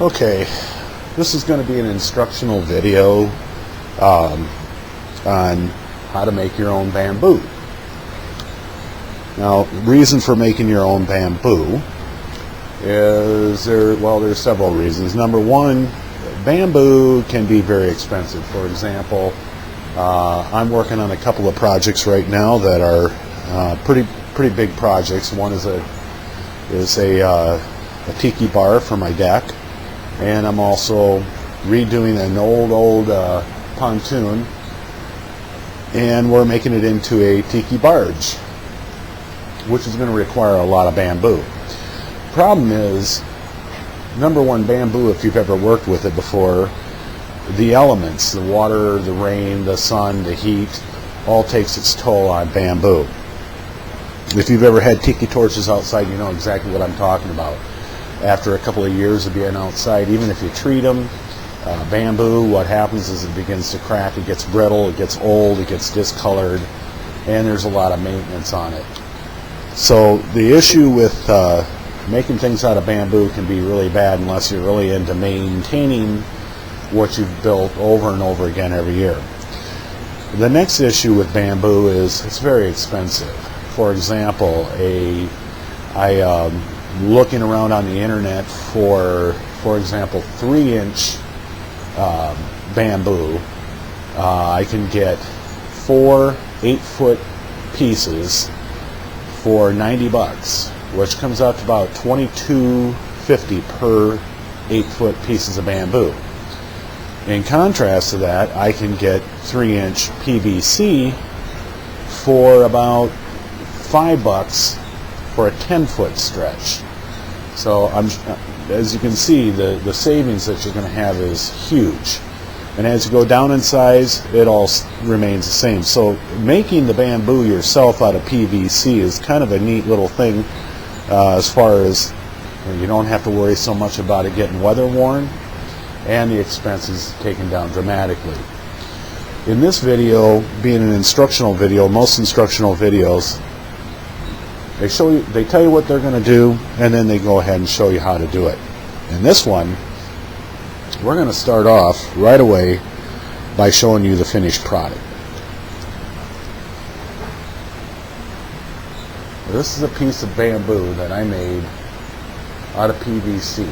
Okay, this is going to be an instructional video on how to make your own bamboo. Now, reason for making your own bamboo is there's several reasons. Number one, bamboo can be very expensive. For example, I'm working on a couple of projects right now that are pretty big projects. One is a tiki bar for my deck, and I'm also redoing an old pontoon, and we're making it into a tiki barge, which is going to require a lot of bamboo. Problem is, number one, bamboo, if you've ever worked with it before, the elements, the water, the rain, the sun, the heat, all takes its toll on bamboo. If you've ever had tiki torches outside, you know exactly what I'm talking about. After a couple of years of being outside, even if you treat them, bamboo, what happens is it begins to crack, it gets brittle, it gets old, it gets discolored, and there's a lot of maintenance on it. So the issue with making things out of bamboo can be really bad unless you're really into maintaining what you've built over and over again every year. The next issue with bamboo is it's very expensive. For example, looking around on the internet for example, 3-inch bamboo, I can get 4 8-foot pieces for $90, which comes out to about $22.50 per 8-foot pieces of bamboo. In contrast to that, I can get 3-inch PVC for about $5 for a 10-foot stretch. So as you can see, the savings that you're going to have is huge. And as you go down in size, it all remains the same. So making the bamboo yourself out of PVC is kind of a neat little thing, as far as you don't have to worry so much about it getting weather worn, and the expenses taken down dramatically. In this video, being an instructional video, most instructional videos, they tell you what they're going to do, and then they go ahead and show you how to do it. In this one, we're going to start off right away by showing you the finished product. This is a piece of bamboo that I made out of PVC.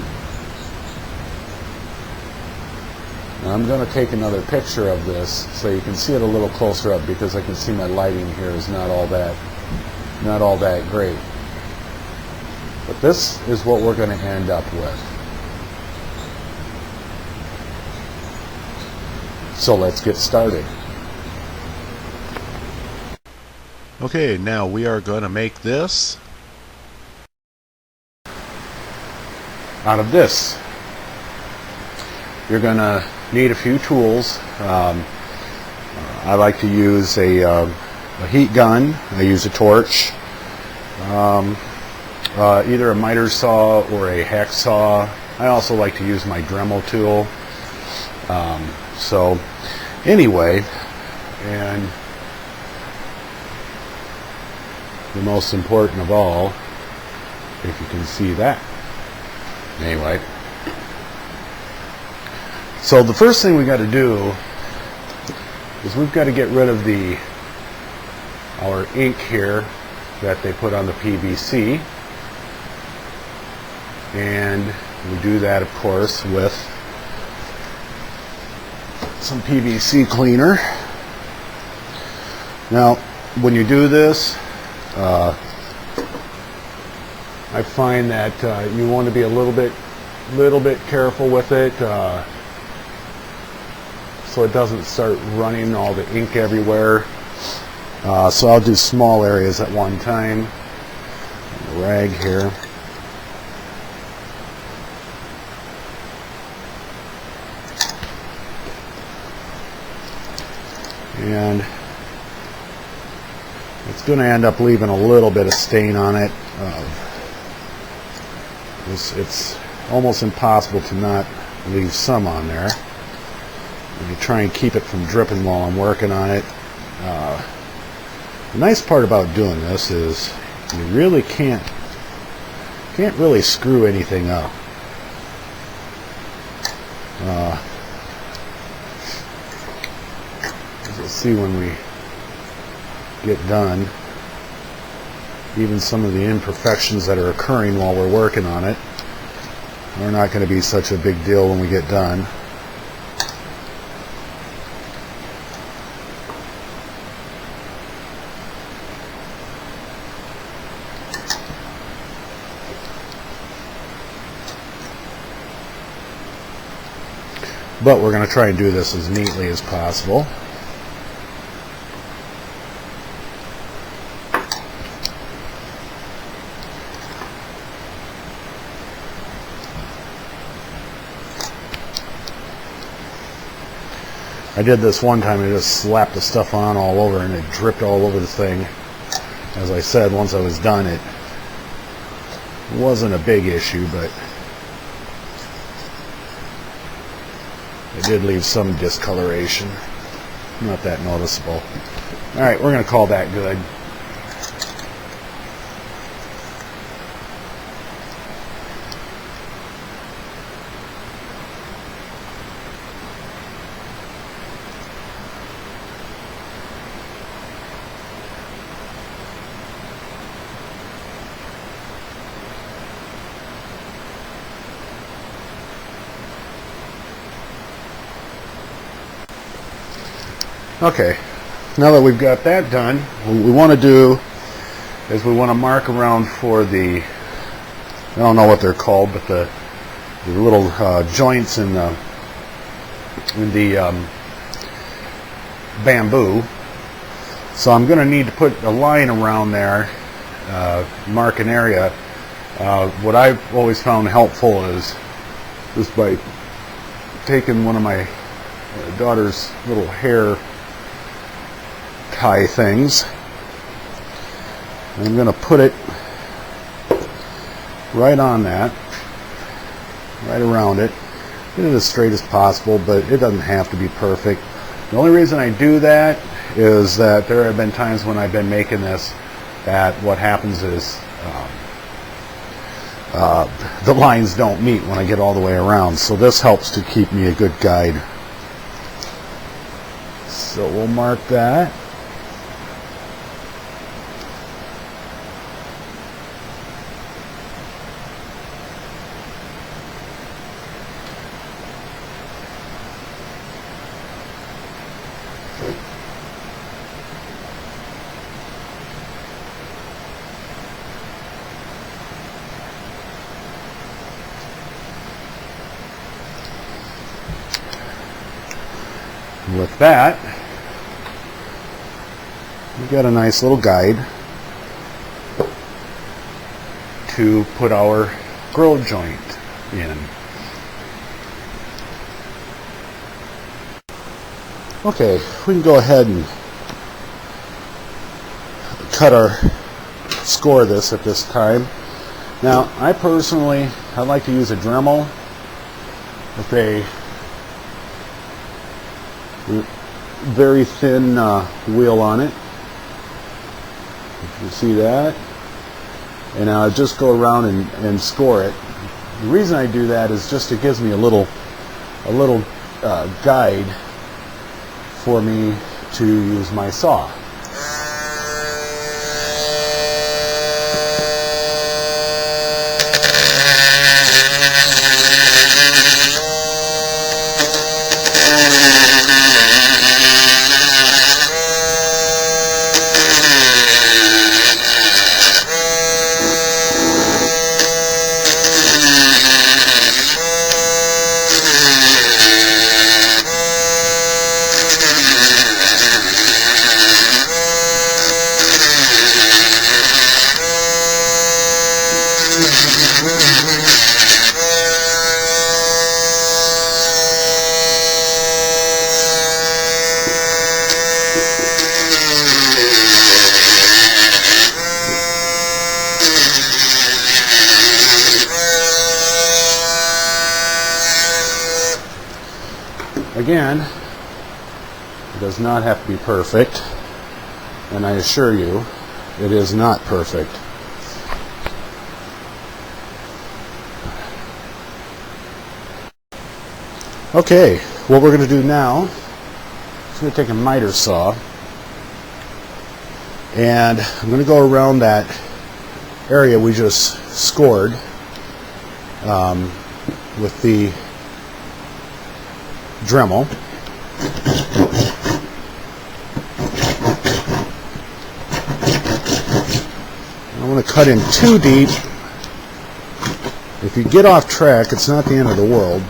Now I'm going to take another picture of this so you can see it a little closer up, because I can see my lighting here is not all that great. But this is what we're going to end up with. So let's get started. Okay, now we are going to make this out of this. You're going to need a few tools. I like to use a heat gun. I use a torch, either a miter saw or a hacksaw. I also like to use my Dremel tool. So anyway, and the most important of all, if you can see that. Anyway, so the first thing we got to do is we've got to get rid of our ink here that they put on the PVC, and we do that, of course, with some PVC cleaner. Now, when you do this, I find that you want to be a little bit careful with it, so it doesn't start running all the ink everywhere. So I'll do small areas at one time. A rag here. And it's going to end up leaving a little bit of stain on it. It's almost impossible to not leave some on there. And you try and keep it from dripping while I'm working on it. The nice part about doing this is you really can't really screw anything up. As you'll see when we get done, even some of the imperfections that are occurring while we're working on it are not going to be such a big deal when we get done. But we're going to try and do this as neatly as possible. I did this one time, I just slapped the stuff on all over and it dripped all over the thing. As I said, once I was done, it wasn't a big issue, but it did leave some discoloration. Not that noticeable. Alright, we're going to call that good. Okay, now that we've got that done, what we want to do is we want to mark around for the, I don't know what they're called, but the little joints in the bamboo. So I'm going to need to put a line around there, mark an area. What I've always found helpful is just by taking one of my daughter's little hair tie things. I'm going to put it right on that, right around it. Get it as straight as possible, but it doesn't have to be perfect. The only reason I do that is that there have been times when I've been making this that what happens is the lines don't meet when I get all the way around. So this helps to keep me a good guide. So we'll mark that. With that, we've got a nice little guide to put our grill joint in. Okay, we can go ahead and score this at this time. Now, I personally, I like to use a Dremel with a very thin wheel on it. You see that? And I'll just go around and score it. The reason I do that is just it gives me a little guide for me to use my saw. Again, it does not have to be perfect, and I assure you, it is not perfect. Okay, what we're going to do now is going to take a miter saw, and I'm going to go around that area we just scored with the Dremel. I don't want to cut in too deep. If you get off track, it's not the end of the world.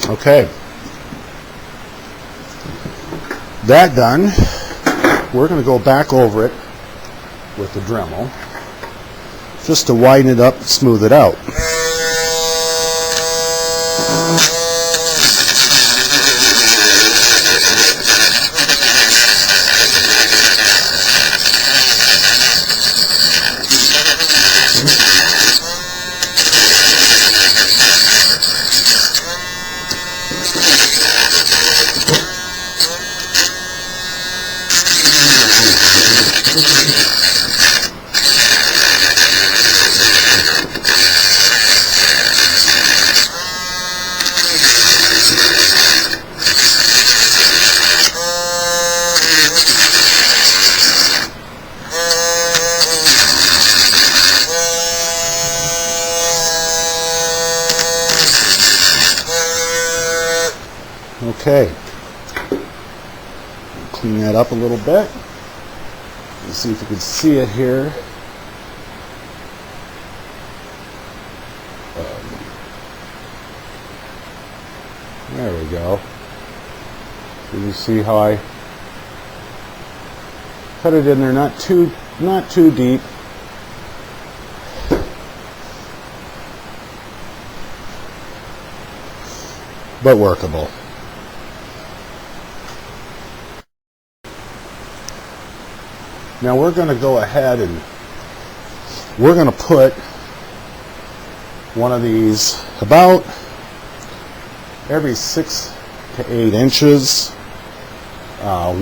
Okay, that done, we're going to go back over it with the Dremel just to widen it up and smooth it out. Okay, clean that up a little bit. Let's see if you can see it here. There we go. Can you see how I cut it in there? Not too deep. But workable. Now we're going to go ahead and we're going to put one of these about every 6 to 8 inches,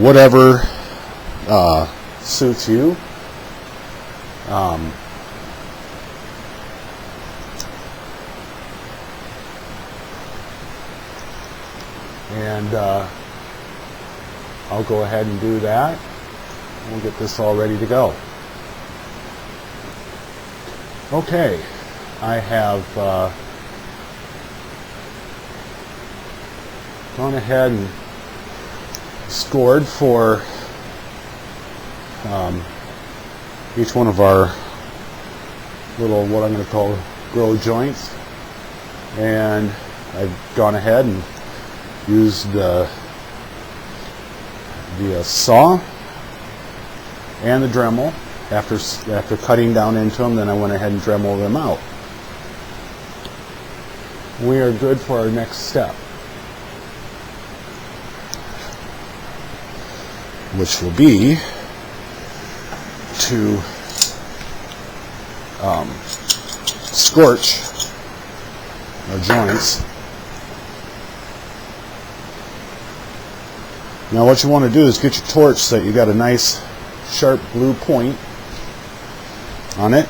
whatever suits you. And I'll go ahead and do that. We'll get this all ready to go. Okay, I have gone ahead and scored for each one of our little, what I'm going to call, grow joints, and I've gone ahead and used the saw and the Dremel. After cutting down into them, then I went ahead and Dremel them out. We are good for our next step, which will be to scorch our joints. Now what you want to do is get your torch so that you got a nice sharp blue point on it.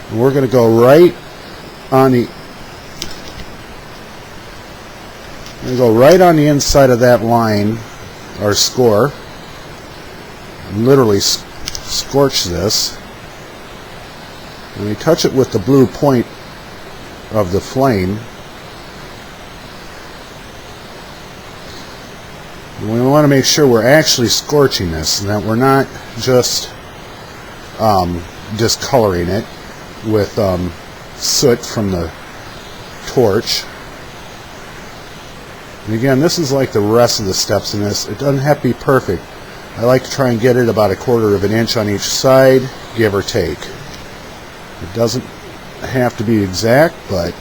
And we're going to go right on the I'm going to go right on the inside of that line, or score, and literally scorch this. And we touch it with the blue point of the flame. And we want to make sure we're actually scorching this, and that we're not just discoloring it with soot from the torch. And again, this is like the rest of the steps in this. It doesn't have to be perfect. I like to try and get it about 1/4 of an inch on each side, give or take. It doesn't have to be exact, but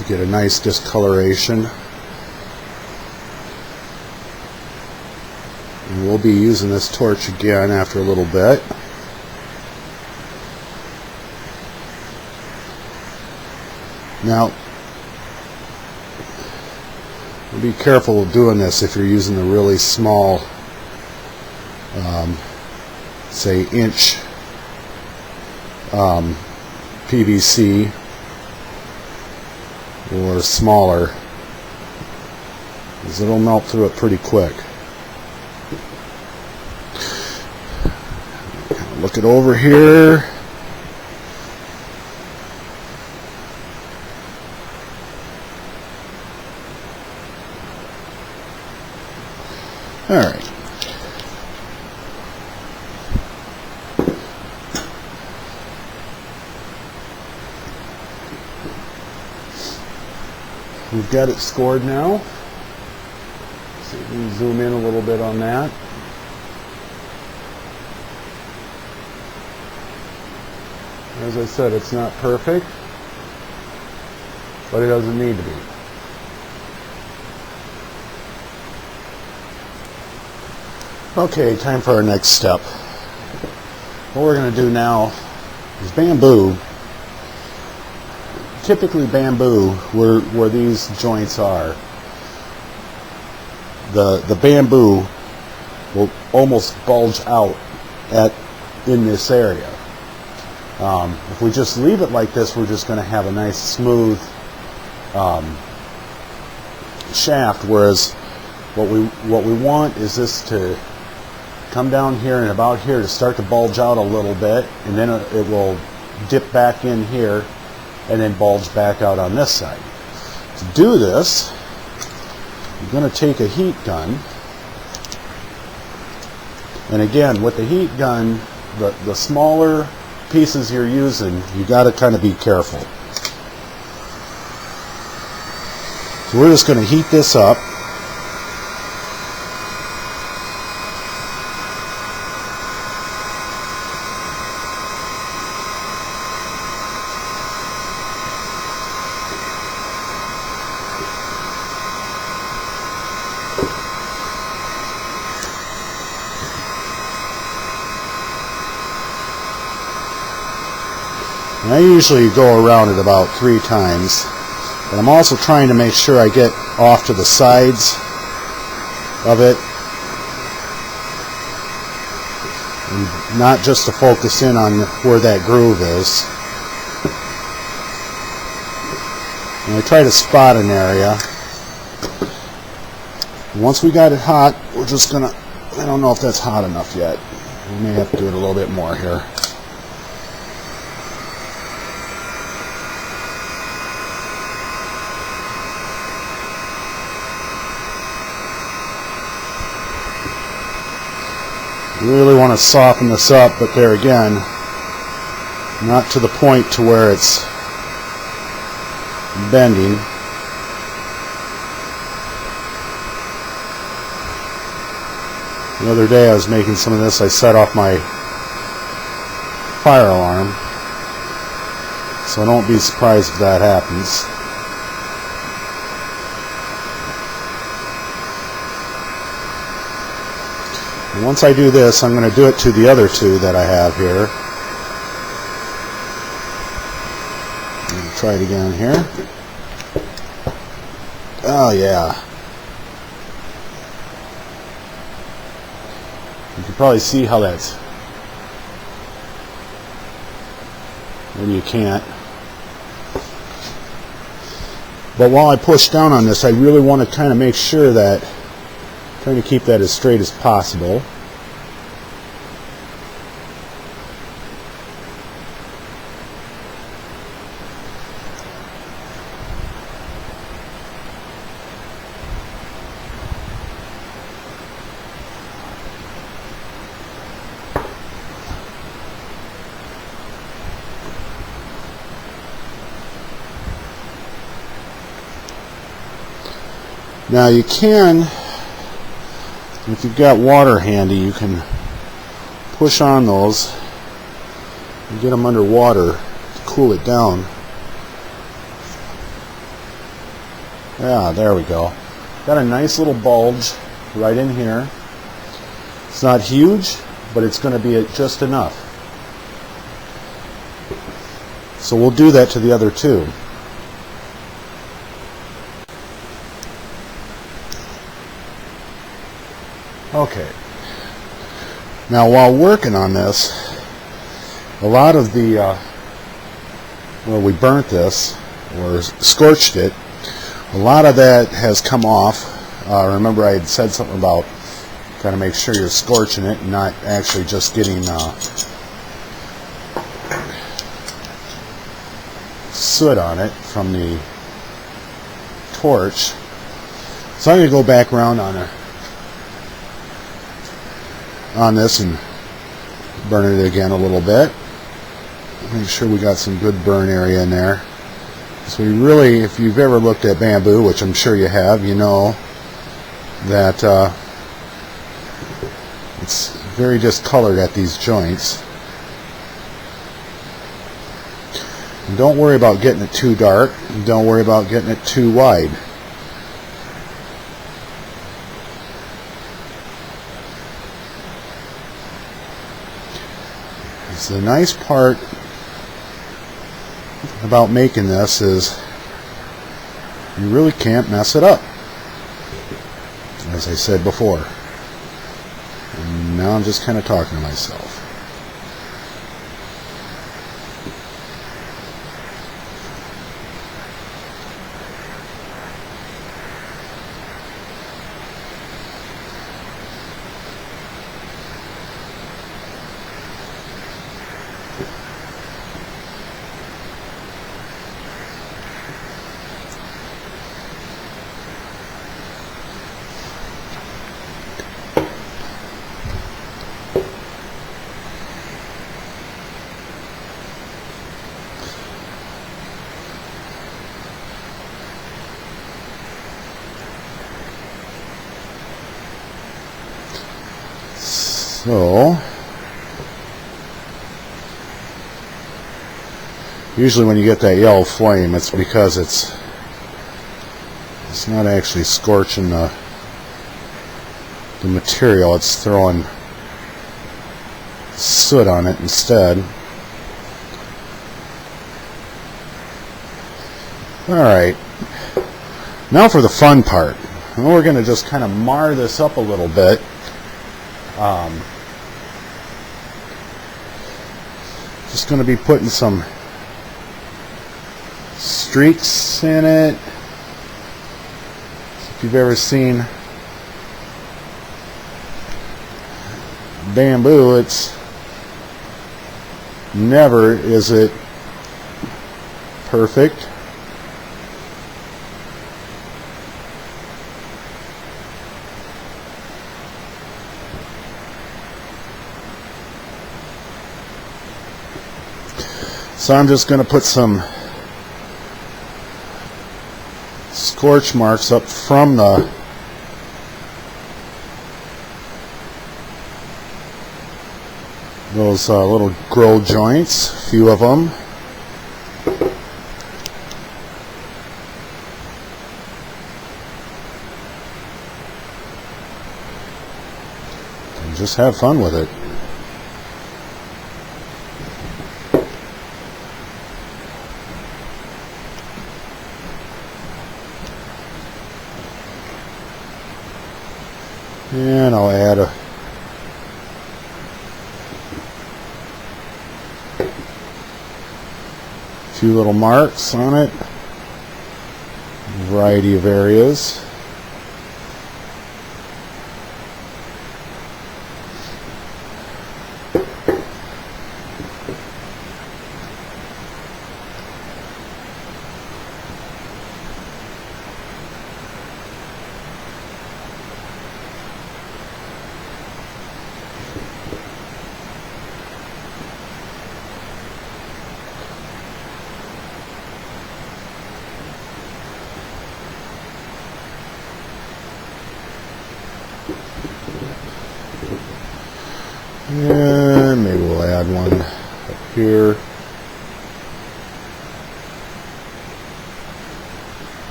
to get a nice discoloration. And we'll be using this torch again after a little bit. Now, be careful of doing this if you're using the really small, say inch PVC or smaller, because it'll melt through it pretty quick. Look it over here. All right. We've got it scored now. So we can zoom in a little bit on that. As I said, it's not perfect, but it doesn't need to be. Okay, time for our next step. What we're going to do now is bamboo. Typically bamboo, where these joints are, the bamboo will almost bulge out in this area. If we just leave it like this, we're just going to have a nice smooth shaft, whereas what we want is this to come down here and about here to start to bulge out a little bit, and then it will dip back in here and then bulge back out on this side. To do this, you're going to take a heat gun, and again, with the heat gun, the smaller pieces you're using, you got to kind of be careful. So we're just going to heat this up. And I usually go around it about 3 times, but I'm also trying to make sure I get off to the sides of it, and not just to focus in on where that groove is. And I try to spot an area. And once we got it hot, we're just gonna, I don't know if that's hot enough yet. We may have to do it a little bit more here. You really want to soften this up, but there again, not to the point to where it's bending. The other day I was making some of this, I set off my fire alarm, so don't be surprised if that happens. And once I do this, I'm going to do it to the other two that I have here. Try it again here. Oh yeah. You can probably see how that's... Maybe you can't. But while I push down on this, I really want to kind of make sure that... Trying to keep that as straight as possible. Now you can, if you've got water handy, you can push on those and get them under water to cool it down. Yeah, there we go. Got a nice little bulge right in here. It's not huge, but it's going to be just enough. So we'll do that to the other two. Okay. Now while working on this, a lot of the, where we burnt this, or scorched it, a lot of that has come off. Remember I had said something about trying to make sure you're scorching it and not actually just getting soot on it from the torch. So I'm going to go back around on this and burn it again a little bit. Make sure we got some good burn area in there. So we really, if you've ever looked at bamboo, which I'm sure you have, you know that it's very discolored at these joints. And don't worry about getting it too dark. Don't worry about getting it too wide. So the nice part about making this is you really can't mess it up, as I said before. And now I'm just kind of talking to myself. So, usually when you get that yellow flame, it's because it's not actually scorching the material, it's throwing soot on it instead. Alright, now for the fun part. And we're going to just kind of mar this up a little bit. Just going to be putting some streaks in it. So if you've ever seen bamboo, it's never is it perfect. So I'm just going to put some scorch marks up from those little grill joints, a few of them. And just have fun with it. And I'll add a few little marks on it, a variety of areas. And maybe we'll add one up here.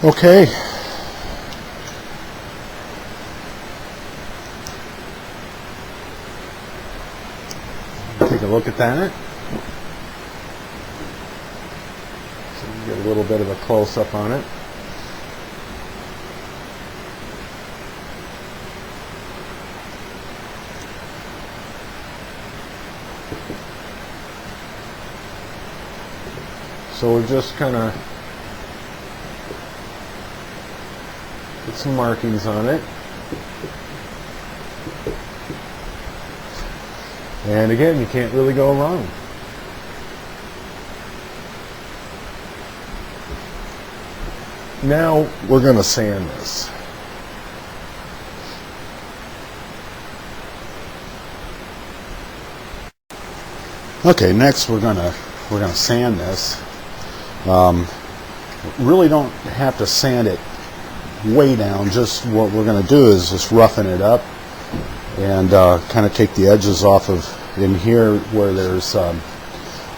Okay. Take a look at that. So you get a little bit of a close-up on it. So we're just kind of put some markings on it. And again, you can't really go wrong. Now we're going to sand this. Okay, next we're gonna sand this. Really don't have to sand it way down. Just what we're going to do is just roughen it up and kind of take the edges off of in here where there's a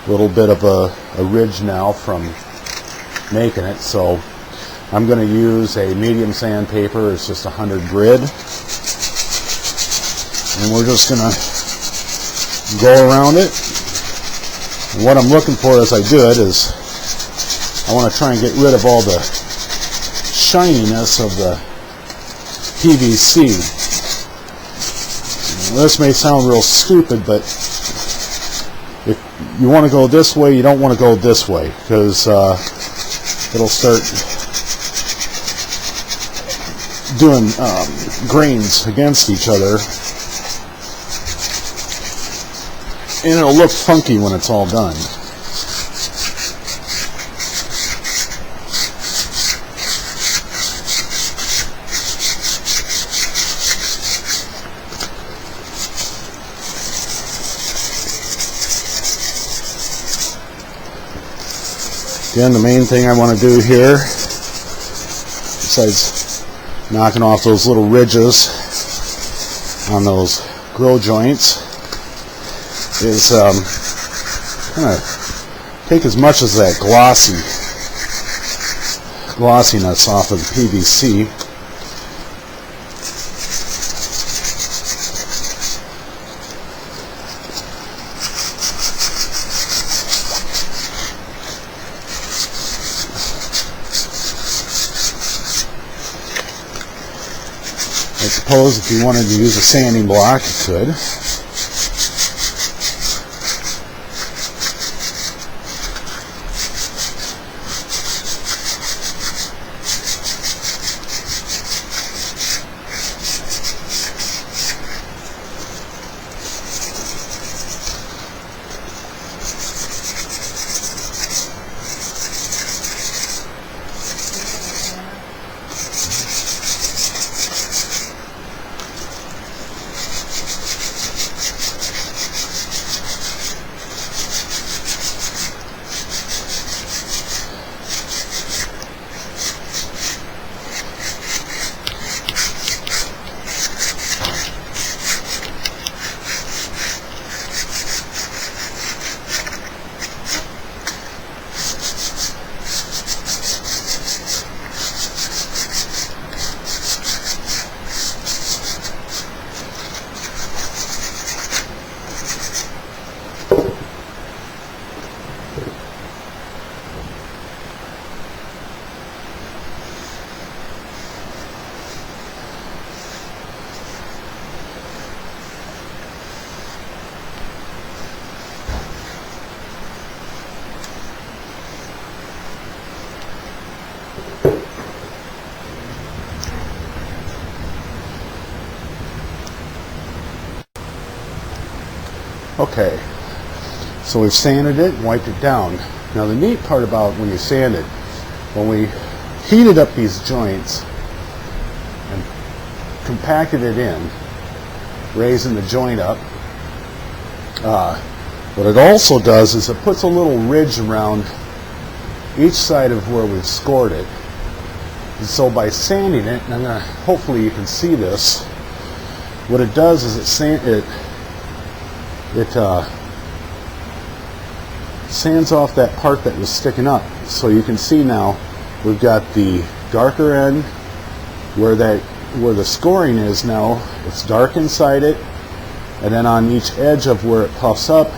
little bit of a ridge now from making it. So I'm going to use a medium sandpaper. It's just 100 grit, and we're just going to go around it. And what I'm looking for as I do it is I want to try and get rid of all the shininess of the PVC. Now, this may sound real stupid, but if you want to go this way, you don't want to go this way, because it'll start doing grains against each other, and it'll look funky when it's all done. Again, the main thing I want to do here, besides knocking off those little ridges on those grill joints, is kind of take as much as that glossiness off of the PVC. I suppose if you wanted to use a sanding block, you could. Okay, so we've sanded it and wiped it down. Now the neat part about when you sand it, when we heated up these joints and compacted it in, raising the joint up, what it also does is it puts a little ridge around each side of where we've scored it. And so by sanding it, and hopefully you can see this, what it does is it sands off that part that was sticking up. So you can see now we've got the darker end where the scoring is now. It's dark inside it, and then on each edge of where it puffs up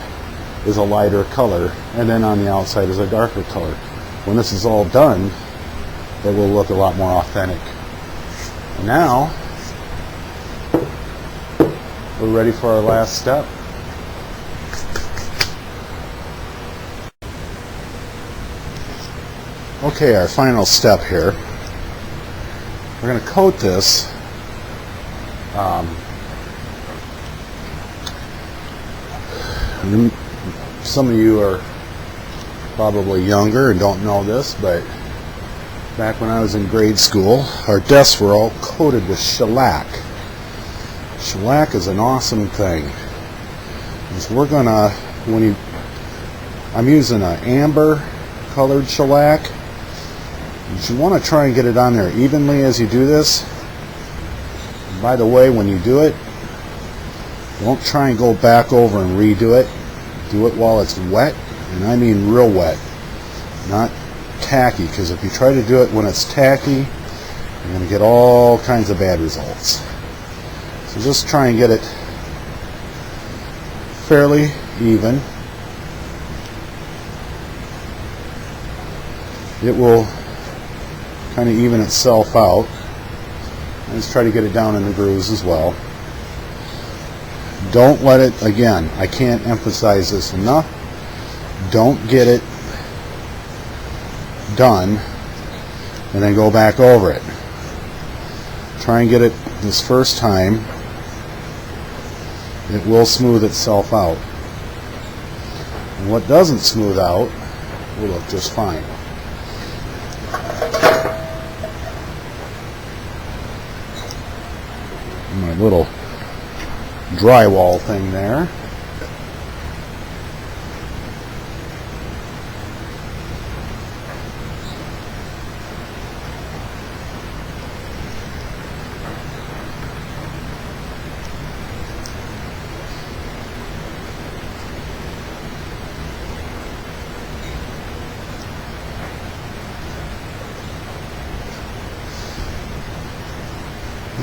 is a lighter color, and then on the outside is a darker color. When this is all done, it will look a lot more authentic. And now we're ready for our last step. Okay, our final step here. We're going to coat this some of you are probably younger and don't know this, but back when I was in grade school, our desks were all coated with shellac. Shellac is an awesome thing. So we're gonna, I'm using an amber colored shellac. You want to try and get it on there evenly as you do this. And by the way, when you do it, don't try and go back over and redo it. Do it while it's wet, and I mean real wet, not tacky, because if you try to do it when it's tacky, you're going to get all kinds of bad results. So just try and get it fairly even. It will kind of even itself out. Let's try to get it down in the grooves as well. Don't let it, again, I can't emphasize this enough, don't get it done and then go back over it. Try and get it this first time. It will smooth itself out. And what doesn't smooth out will look just fine. My little drywall thing there.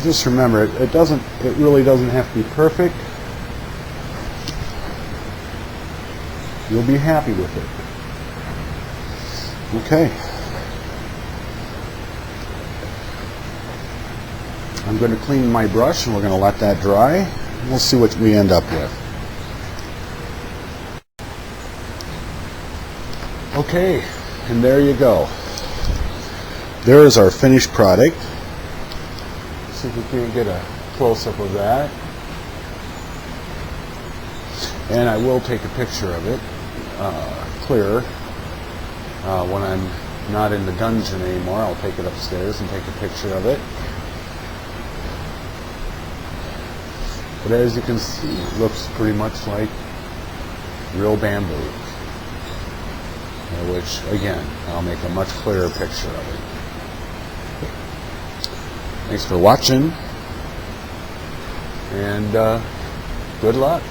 Just remember, it really doesn't have to be perfect. You'll be happy with it. Okay. I'm going to clean my brush and we're going to let that dry. And we'll see what we end up with. Okay, and there you go. There is our finished product. See if we can get a close-up of that. And I will take a picture of it clearer when I'm not in the dungeon anymore. I'll take it upstairs and take a picture of it. But as you can see, it looks pretty much like real bamboo, which again, I'll make a much clearer picture of it. Thanks for watching, and good luck.